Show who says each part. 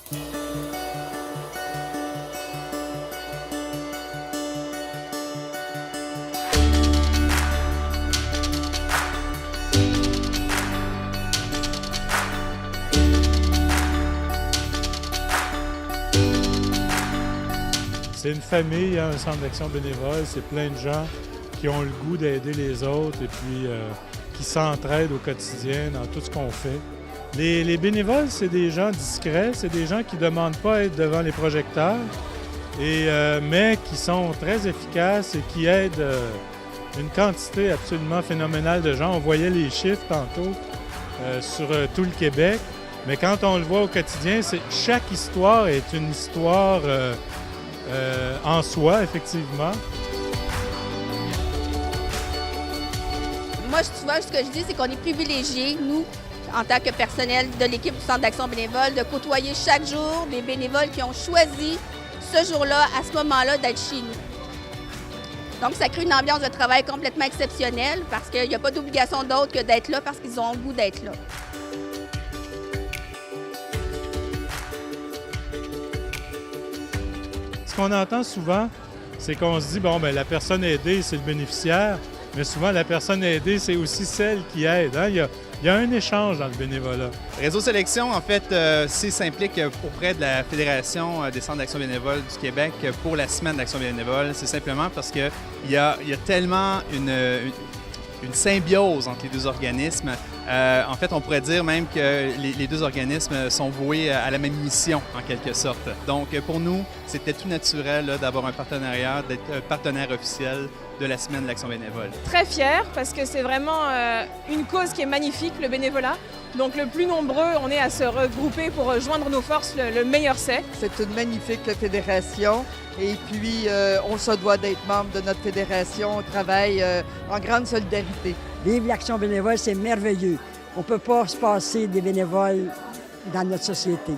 Speaker 1: C'est une famille, un centre d'action bénévole. C'est plein de gens qui ont le goût d'aider les autres et puis qui s'entraident au quotidien dans tout ce qu'on fait. Les bénévoles, c'est des gens discrets, c'est des gens qui ne demandent pas à être devant les projecteurs, mais qui sont très efficaces et qui aident une quantité absolument phénoménale de gens. On voyait les chiffres tantôt sur tout le Québec, mais quand on le voit au quotidien, chaque histoire est une histoire en soi, effectivement.
Speaker 2: Moi, souvent, ce que je dis, c'est qu'on est privilégiés, nous, en tant que personnel de l'équipe du Centre d'action bénévole, de côtoyer chaque jour des bénévoles qui ont choisi ce jour-là, à ce moment-là, d'être chez nous. Donc, ça crée une ambiance de travail complètement exceptionnelle parce qu'il n'y a pas d'obligation d'autre que d'être là parce qu'ils ont le goût d'être là.
Speaker 1: Ce qu'on entend souvent, c'est qu'on se dit, bon, bien, la personne aidée, c'est le bénéficiaire, mais souvent, la personne aidée, c'est aussi celle qui aide. Hein? Il y a un échange dans le bénévolat.
Speaker 3: Réseau Sélection, en fait, s'implique auprès de la Fédération des centres d'action bénévole du Québec pour la Semaine d'action bénévole. C'est simplement parce qu'il y a tellement une symbiose entre les deux organismes. En fait, on pourrait dire même que les deux organismes sont voués à la même mission, en quelque sorte. Donc, pour nous, c'était tout naturel d'avoir un partenariat, d'être partenaire officiel de la Semaine de l'action bénévole.
Speaker 4: Très fière parce que c'est vraiment une cause qui est magnifique, le bénévolat. Donc, le plus nombreux, on est à se regrouper pour joindre nos forces, le meilleur c'est.
Speaker 5: C'est une magnifique fédération et puis on se doit d'être membre de notre fédération. On travaille en grande solidarité.
Speaker 6: Vivre l'action bénévole, c'est merveilleux. On ne peut pas se passer des bénévoles dans notre société.